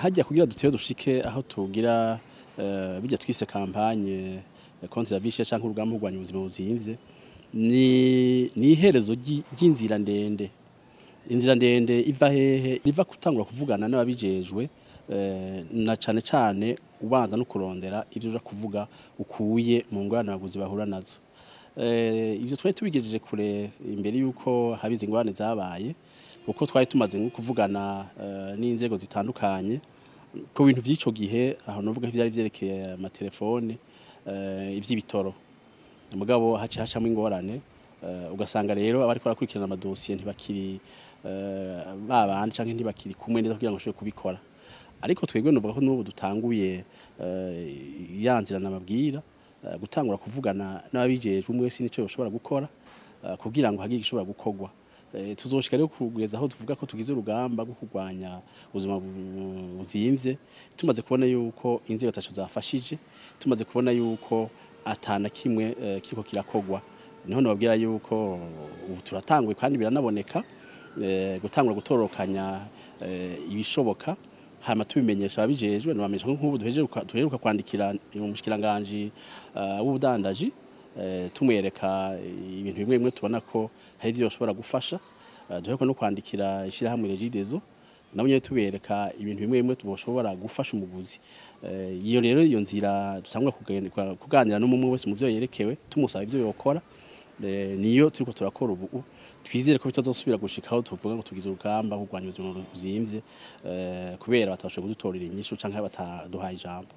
hajya kugira dutere dushike aho tugira bijya twise campagne contre la vie chère canke urugamba rwanya ubuzima buzimvye ni iherezo ry'inzira ndende. Inzira ndende iva hehe? Iva gutangura kuvugana n'ababijejwe na cane cane ubanza no kurondera ivyo uja kuvuga ukuye mu ngorane abaguzi bahura nazo. Ivyo twari tubigejeje kure imbere yuko habize ingorane zabaye, uko twari tumaze nko kuvugana n'inzego zitandukanye ku bintu vy'ico gihe, aho novuga ivyari vyerekeye amatelefone, ivy'ibitoro. Mugabo haci hacamwe ingorane, ugasanga rero abari barakurikirana amadosiye ntibakiri babandi canke ntibakiri kumwe neza kugira ngo bashobore kubikora. Ariko twebwe novuga ko n'ubu dutanguye yanzira nababwira gutangura kuvugana n'ababijejwe umwe wese nico yoshobora gukora kugira ngo hagire igishobora gukorwa. Tuzoshika rero kugeza aho tuvuga ko tugize urugamba rwo kurwanya ubuzima buzimvye, tumaze kubona yuko inzego zacu zafashije, tumaze kubona yuko atana kimwe kiriko kirakorwa. Niho nababwira yuko ubu turatanguye kandi biranaboneka gutangura gutorokanya ibishoboka, hama tubimenyesha ababijejwe, nabamenyesha nk'ubu duheruka kwandikira umushikiranganji w'ubudandaji tumwereka ibintu bimwe bimwe tubona ko hari ivyo bashobora gufasha. Duheruka no kwandikira ishirahamwe Regideso, nabo nyene tubereka ibintu bimwe bimwe tuboshobora gufasha umuguzi. Iyo rero iyo nzira dutangura kuganira n'umwe wese mu vyo yerekewe, tumusaba ivyo yokora, niyo turiko turakora ubu. Twizere ko bitazosubira gushika aho tuvuga ngo tugize urugamba kurwanya ubuzima buzimvye kubera batashoboye kudutorera inyishu canke bataduhaye ijambo.